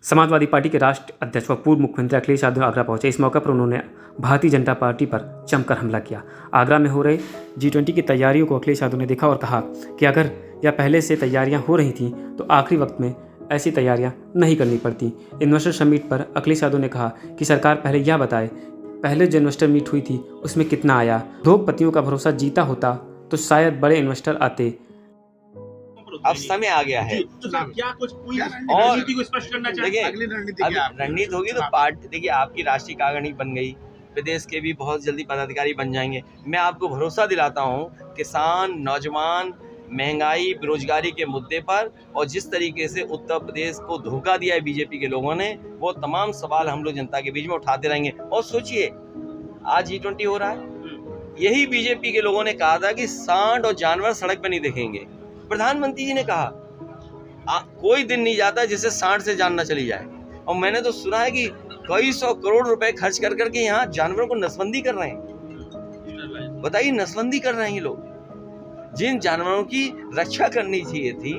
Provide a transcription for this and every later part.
Samajwadi party के राष्ट्रीय अध्यक्ष व पूर्व मुख्यमंत्री अखिलेश यादव आगरा पहुंचे। इस मौके पर उन्होंने भारतीय जनता पार्टी पर जमकर हमला किया। आगरा में हो रहे G20 की तैयारियों को अखिलेश यादव ने देखा और कहा कि अगर यह पहले से तैयारियां हो रही थीं तो आखिरी वक्त में ऐसी तैयारियां नहीं करनी पड़ती। इन्वेस्टर समिट पर अखिलेश यादव ने कहा कि सरकार पहले यह बताए, पहले जो इन्वेस्टर मीट हुई थी उसमें कितना आया। उद्योगपतियों का भरोसा जीता होता तो शायद बड़े इन्वेस्टर आते। अब समय आ गया है तो क्या कुछ पूरी और रणनीति को स्पष्ट करना चाहिए। देखिए, अगली रणनीति अब क्या रणनीति होगी तो पार्टी, देखिए आपकी राष्ट्रीय कार्यकारिणी बन गई, प्रदेश के भी बहुत जल्दी पदाधिकारी बन जाएंगे। मैं आपको भरोसा दिलाता हूँ किसान, नौजवान, महंगाई, बेरोजगारी के मुद्दे पर और जिस तरीके से उत्तर प्रदेश को धोखा दिया है बीजेपी के लोगों ने, वो तमाम सवाल हम लोग जनता के बीच में उठाते रहेंगे। और सोचिए, आज G20 हो रहा है, यही बीजेपी के लोगों ने कहा था कि सांड और जानवर सड़क पर नहीं दिखेंगे। प्रधानमंत्री जी ने कहा कोई दिन नहीं जाता जिससे सांड से जान न चली जाए। और मैंने तो सुना है कि कई 100 करोड़ रुपए खर्च कर करके यहाँ जानवरों को नसबंदी कर रहे हैं। बताइए, नसबंदी कर रहे हैं ये लोग। जिन जानवरों की रक्षा करनी चाहिए थी,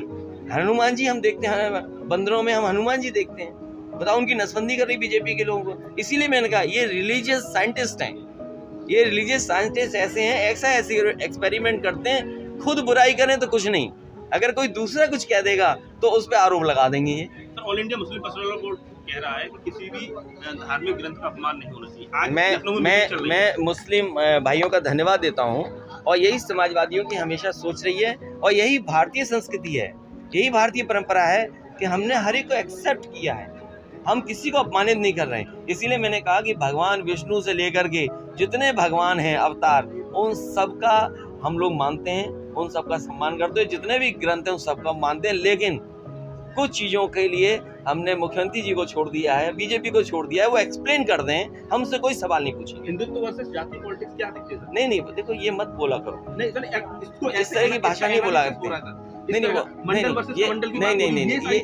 हनुमान जी हम देखते हैं, बंदरों में हम हनुमान जी देखते हैं, बताओ उनकी नसबंदी कर रही बीजेपी के लोगों को। इसीलिए मैंने कहा ये रिलीजियस साइंटिस्ट हैं, ये रिलीजियस साइंटिस्ट ऐसे हैं, ऐसे एक्सपेरिमेंट करते हैं, खुद बुराई करें तो कुछ नहीं, अगर कोई दूसरा कुछ कह देगा तो उस पर आरोप लगा देंगे। ये sir, all India Muslim personal law board कह रहा है कि किसी भी धार्मिक ग्रंथ का अपमान नहीं होना चाहिए। आज मैं मुस्लिम भाइयों का धन्यवाद देता हूं, और यही समाजवादियों की हमेशा सोच रही है, और यही भारतीय संस्कृति है, यही भारतीय परंपरा है कि हमने हर एक को एक्सेप्ट किया है, हम किसी को अपमानित नहीं कर रहे हैं। इसीलिए मैंने कहा कि भगवान विष्णु से लेकर के जितने भगवान हैं अवतार, उन सबका हम लोग मानते हैं, उन सबका सम्मान करते हैं, जितने भी ग्रंथ हैं उन सबका मानते हैं। लेकिन कुछ चीज़ों के लिए हमने मुख्यमंत्री जी को छोड़ दिया है, बीजेपी को छोड़ दिया है, वो एक्सप्लेन कर दें, हमसे कोई सवाल नहीं पूछेंगे। हिंदुत्व वर्सेस जाति पॉलिटिक्स क्या दिखते हैं? नहीं, देखो ये मत बोला करो, नहीं सर, इसको इस तरह की भाषा नहीं बोला करते।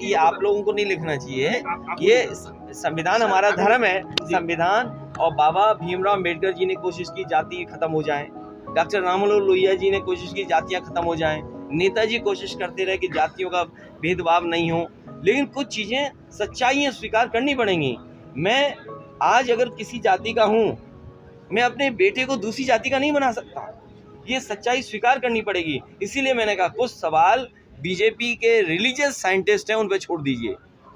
ये आप लोगों को नहीं लिखना चाहिए। ये संविधान हमारा धर्म है, संविधान, और बाबा भीमराव अम्बेडकर जी ने कोशिश की जाति खत्म हो जाए, डॉक्टर राममनोहर लोहिया जी ने कोशिश की जातियां खत्म हो जाएं, नेताजी कोशिश करते रहे कि जातियों का भेदभाव नहीं हो। लेकिन कुछ चीज़ें, सच्चाइयाँ स्वीकार करनी पड़ेंगी। मैं आज अगर किसी जाति का हूँ, मैं अपने बेटे को दूसरी जाति का नहीं बना सकता, ये सच्चाई स्वीकार करनी पड़ेगी। इसीलिए मैंने कहा कुछ सवाल बीजेपी के रिलीजियस साइंटिस्ट हैं उन पर छोड़ दीजिए।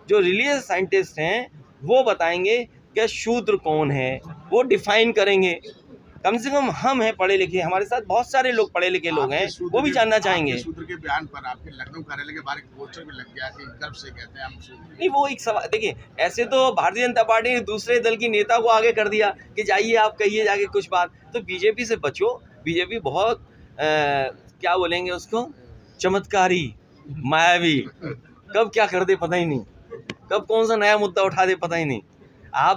जो रिलीजियस साइंटिस्ट हैं वो बताएंगे कि शूद्र कौन है, वो डिफाइन करेंगे। कम से कम हम हैं पढ़े लिखे, हमारे साथ बहुत सारे लोग पढ़े लिखे लोग हैं, वो भी जानना चाहेंगे। शूद्र के बयान पर आपके लखनऊ कार्यालय के बाहर एक पोस्टर भी लग गया कि गर्व से कहते हैं हम शूद्र। नहीं, वो एक सवाल, देखिए ऐसे तो भारतीय जनता पार्टी ने दूसरे दल की नेता को आगे कर दिया कि जाइए आप कहिए जाके कुछ बात। तो बीजेपी से बचो, बीजेपी बहुत क्या बोलेंगे उसको, चमत्कारी, मायावी, कब क्या कर दे पता ही नहीं, कब कौन सा नया मुद्दा उठा दे पता ही नहीं। आप